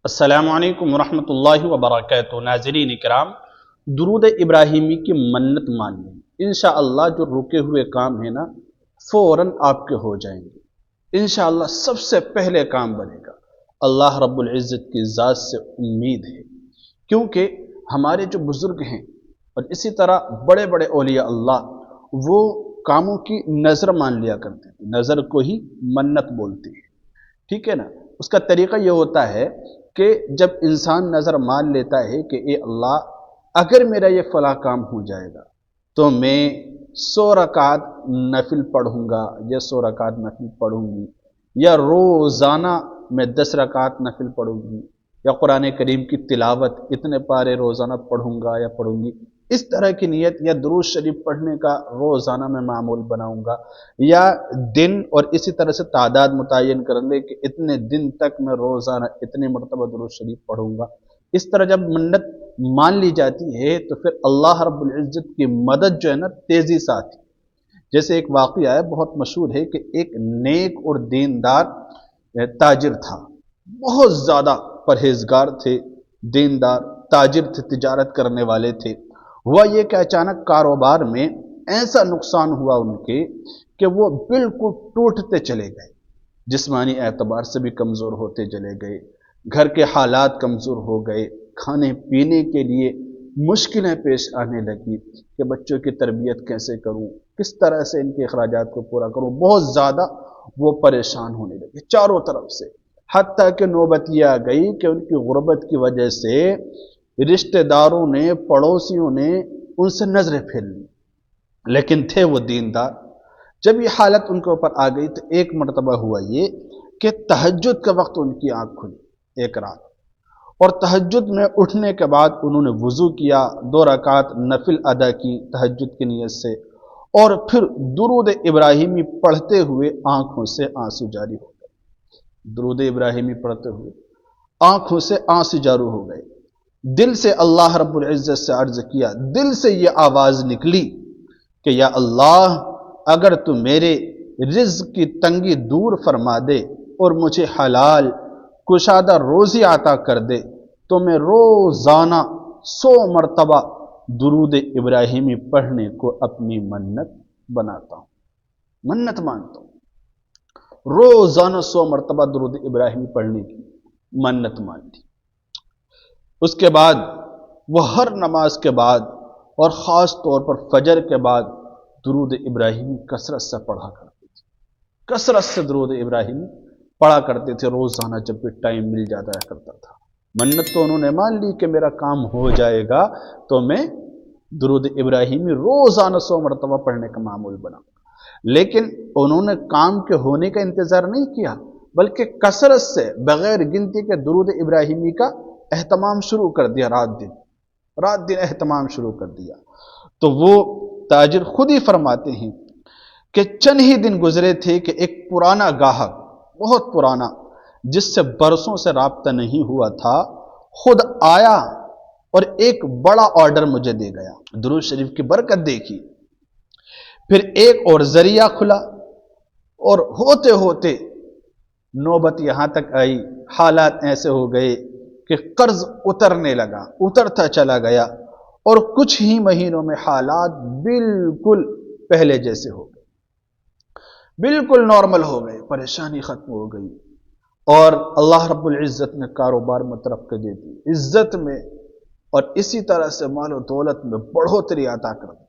السلام علیکم ورحمۃ اللہ وبرکاتہ۔ ناظرین کرام، درود ابراہیمی کی منت مان لیں، انشاءاللہ جو رکے ہوئے کام ہیں نا فوراً آپ کے ہو جائیں گے انشاءاللہ۔ سب سے پہلے کام بنے گا، اللہ رب العزت کی ذات سے امید ہے، کیونکہ ہمارے جو بزرگ ہیں اور اسی طرح بڑے بڑے اولیاء اللہ وہ کاموں کی نظر مان لیا کرتے ہیں، نظر کو ہی منت بولتے ہیں، ٹھیک ہے نا۔ اس کا طریقہ یہ ہوتا ہے کہ جب انسان نظر مان لیتا ہے کہ اے اللہ اگر میرا یہ فلاں کام ہو جائے گا تو میں 100 رکعت نفل پڑھوں گا یا 100 رکعت نفل پڑھوں گی، یا روزانہ میں 10 رکعت نفل پڑھوں گی، یا قرآن کریم کی تلاوت اتنے پارے روزانہ پڑھوں گا یا پڑھوں گی، اس طرح کی نیت، یا درود شریف پڑھنے کا روزانہ میں معمول بناؤں گا، یا دن اور اسی طرح سے تعداد متعین کر لے کہ اتنے دن تک میں روزانہ اتنے مرتبہ درود شریف پڑھوں گا۔ اس طرح جب منت مان لی جاتی ہے تو پھر اللہ رب العزت کی مدد جو ہے نا تیزی سے آتی ہے۔ جیسے ایک واقعہ ہے بہت مشہور ہے کہ ایک نیک اور دیندار تاجر تھا، بہت زیادہ پرہیزگار تھے، دیندار تاجر تھے، تجارت کرنے والے تھے۔ ہوا یہ کہ اچانک کاروبار میں ایسا نقصان ہوا ان کے کہ وہ بالکل ٹوٹتے چلے گئے، جسمانی اعتبار سے بھی کمزور ہوتے چلے گئے، گھر کے حالات کمزور ہو گئے، کھانے پینے کے لیے مشکلیں پیش آنے لگی کہ بچوں کی تربیت کیسے کروں، کس طرح سے ان کے اخراجات کو پورا کروں، بہت زیادہ وہ پریشان ہونے لگے چاروں طرف سے، حتیٰ کہ نوبت یہ آ گئی کہ ان کی غربت کی وجہ سے رشتہ داروں نے، پڑوسیوں نے ان سے نظریں پھیر لی، لیکن تھے وہ دیندار۔ جب یہ حالت ان کے اوپر آ گئی تو ایک مرتبہ ہوا یہ کہ تہجد کے وقت ان کی آنکھ کھلی ایک رات، اور تہجد میں اٹھنے کے بعد انہوں نے وضو کیا، 2 رکعت نفل ادا کی تہجد کی نیت سے، اور پھر درود ابراہیمی پڑھتے ہوئے آنکھوں سے آنسو جاری ہو گئے، درود ابراہیمی پڑھتے ہوئے آنکھوں سے آنسو جاری ہو گئے۔ دل سے اللہ رب العزت سے عرض کیا، دل سے یہ آواز نکلی کہ یا اللہ اگر تو میرے رزق کی تنگی دور فرما دے اور مجھے حلال کشادہ روزی عطا کر دے تو میں روزانہ 100 مرتبہ درود ابراہیمی پڑھنے کو اپنی منت بناتا ہوں، منت مانتا ہوں، روزانہ 100 مرتبہ درود ابراہیمی پڑھنے کی منت مانتی۔ اس کے بعد وہ ہر نماز کے بعد اور خاص طور پر فجر کے بعد درود ابراہیمی کثرت سے پڑھا کرتے تھے، کثرت سے درود ابراہیمی پڑھا کرتے تھے روزانہ، جب بھی ٹائم مل جاتا کرتا تھا۔ منت تو انہوں نے مان لی کہ میرا کام ہو جائے گا تو میں درود ابراہیمی روزانہ 100 مرتبہ پڑھنے کا معمول بناؤں گا، لیکن انہوں نے کام کے ہونے کا انتظار نہیں کیا، بلکہ کثرت سے بغیر گنتی کے درود ابراہیمی کا اہتمام شروع کر دیا، رات دن اہتمام شروع کر دیا۔ تو وہ تاجر خود ہی فرماتے ہیں کہ چند ہی دن گزرے تھے کہ ایک پرانا گاہک، بہت پرانا، جس سے برسوں سے رابطہ نہیں ہوا تھا، خود آیا اور ایک بڑا آرڈر مجھے دے گیا۔ درود شریف کی برکت دیکھی۔ پھر ایک اور ذریعہ کھلا، اور ہوتے ہوتے نوبت یہاں تک آئی، حالات ایسے ہو گئے کہ قرض اترنے لگا، اترتا چلا گیا، اور کچھ ہی مہینوں میں حالات بالکل پہلے جیسے ہو گئے، بالکل نارمل ہو گئے، پریشانی ختم ہو گئی، اور اللہ رب العزت نے کاروبار میں ترقی دے دی، عزت میں اور اسی طرح سے مال و دولت میں بڑھوتری عطا کر دی۔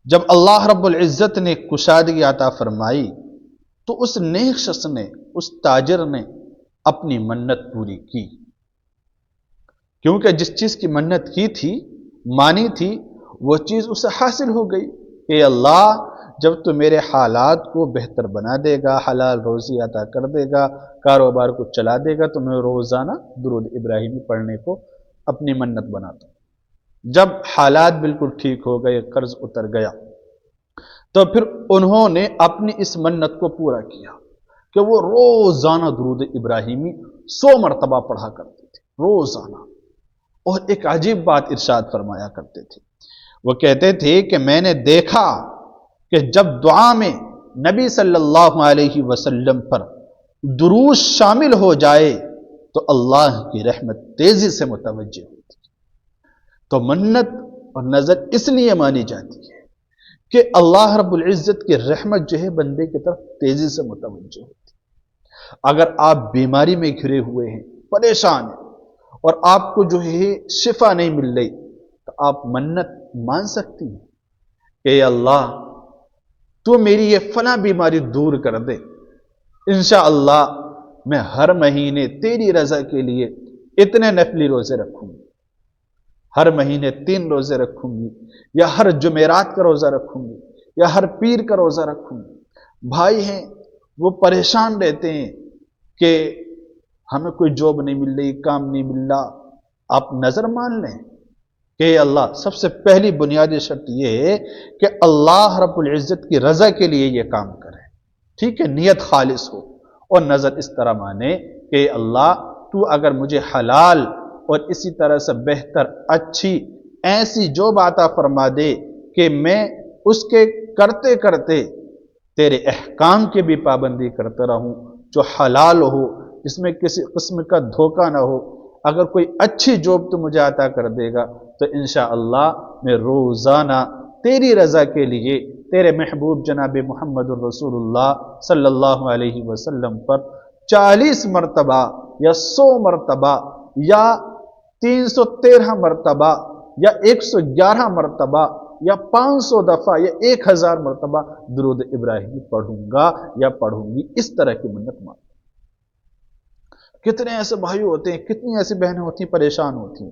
جب اللہ رب العزت نے کشادگی عطا فرمائی تو اس نیک شخص نے، اس تاجر نے اپنی منت پوری کی، کیونکہ جس چیز کی منت کی تھی، مانی تھی، وہ چیز اسے حاصل ہو گئی۔ اے اللہ جب تو میرے حالات کو بہتر بنا دے گا، حلال روزی عطا کر دے گا، کاروبار کو چلا دے گا، تو میں روزانہ درود ابراہیمی پڑھنے کو اپنی منت بناتا ہوں۔ جب حالات بالکل ٹھیک ہو گئے، قرض اتر گیا، تو پھر انہوں نے اپنی اس منت کو پورا کیا کہ وہ روزانہ درود ابراہیمی 100 مرتبہ پڑھا کرتے تھے روزانہ۔ اور ایک عجیب بات ارشاد فرمایا کرتے تھے، وہ کہتے تھے کہ میں نے دیکھا کہ جب دعا میں نبی صلی اللہ علیہ وسلم پر درود شامل ہو جائے تو اللہ کی رحمت تیزی سے متوجہ ہوتی ہے۔ تو منت اور نظر اس لیے مانی جاتی ہے کہ اللہ رب العزت کی رحمت جو ہے بندے کی طرف تیزی سے متوجہ ہوتی ہے۔ اگر آپ بیماری میں گھرے ہوئے ہیں، پریشان ہیں، اور آپ کو جو ہے شفا نہیں مل رہی، تو آپ منت مان سکتی ہیں کہ اے اللہ تو میری یہ فلاں بیماری دور کر دے، انشاءاللہ میں ہر مہینے تیری رضا کے لیے اتنے نفلی روزے رکھوں گی، ہر مہینے 3 روزے رکھوں گی، یا ہر جمعرات کا روزہ رکھوں گی، یا ہر پیر کا روزہ رکھوں گی۔ بھائی ہیں وہ پریشان رہتے ہیں کہ ہمیں کوئی جاب نہیں مل رہی، کام نہیں مل رہا، آپ نظر مان لیں کہ اللہ سب سے پہلی بنیادی شرط یہ ہے کہ اللہ رب العزت کی رضا کے لیے یہ کام کرے، ٹھیک ہے، نیت خالص ہو، اور نظر اس طرح مانے کہ اللہ تو اگر مجھے حلال اور اسی طرح سے بہتر، اچھی، ایسی جاب عطا فرما دے کہ میں اس کے کرتے کرتے تیرے احکام کی بھی پابندی کرتا رہوں، جو حلال ہو، جس میں کسی قسم کا دھوکہ نہ ہو۔ اگر کوئی اچھی جاب تو مجھے عطا کر دے گا تو انشاءاللہ میں روزانہ تیری رضا کے لیے تیرے محبوب جناب محمد الرسول اللہ صلی اللہ علیہ وسلم پر 40 مرتبہ یا 100 مرتبہ یا 313 مرتبہ یا 111 مرتبہ یا 500 دفعہ یا 1000 مرتبہ درود ابراہیمی پڑھوں گا یا پڑھوں گی، اس طرح کی منت مان۔ کتنے ایسے بھائی ہوتے ہیں، کتنی ایسی بہنیں ہوتی ہیں پریشان ہوتی ہیں،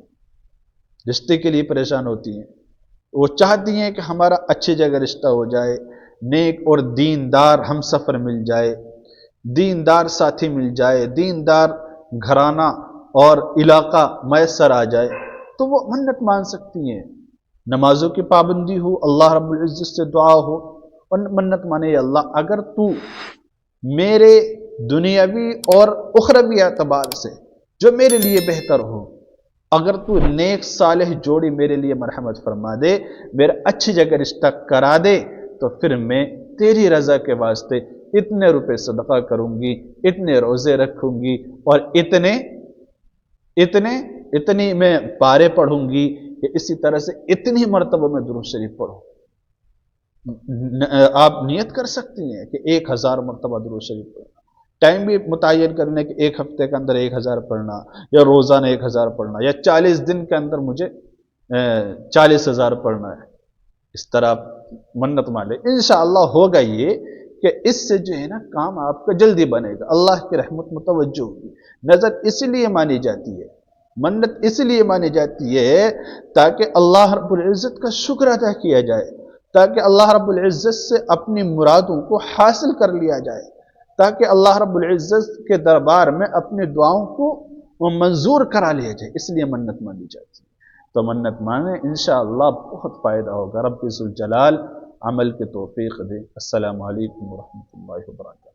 رشتے کے لیے پریشان ہوتی ہیں، وہ چاہتی ہیں کہ ہمارا اچھی جگہ رشتہ ہو جائے، نیک اور دیندار ہم سفر مل جائے، دیندار ساتھی مل جائے، دیندار گھرانہ اور علاقہ میسر آ جائے، تو وہ منت مان سکتی ہیں۔ نمازوں کی پابندی ہو، اللہ رب العزت سے دعا ہو اور منت مانے، یا اللہ اگر تو میرے دنیاوی اور اخروی اعتبار سے جو میرے لیے بہتر ہو، اگر تو نیک صالح جوڑی میرے لیے مرحمت فرما دے، میرا اچھی جگہ رشتہ کرا دے، تو پھر میں تیری رضا کے واسطے اتنے روپے صدقہ کروں گی، اتنے روزے رکھوں گی، اور اتنی میں پارے پڑھوں گی، کہ اسی طرح سے اتنی مرتبہ میں درود شریف پڑھوں۔ آپ نیت کر سکتی ہیں کہ 1000 مرتبہ درود شریف پڑھنا، ٹائم بھی متعین کرنے کہ ایک ہفتے کے اندر 1000 پڑھنا، یا روزانہ 1000 پڑھنا، یا 40 دن کے اندر مجھے 40,000 پڑھنا ہے، اس طرح منت مان لے، انشاءاللہ ہوگا یہ کہ اس سے جو ہے نا کام آپ کا جلدی بنے گا، اللہ کی رحمت متوجہ ہوگی۔ نظر اس لیے مانی جاتی ہے، منت اس لیے مانی جاتی ہے تاکہ اللہ رب العزت کا شکر ادا کیا جائے، تاکہ اللہ رب العزت سے اپنی مرادوں کو حاصل کر لیا جائے، تاکہ اللہ رب العزت کے دربار میں اپنی دعاؤں کو منظور کرا لیا جائے، اس لیے منت مانی جاتی ہے۔ تو منت مانے، انشاءاللہ بہت فائدہ ہوگا۔ رب ذوالجلال عمل کی توفیق دے۔ السلام علیکم ورحمۃ اللہ وبرکاتہ۔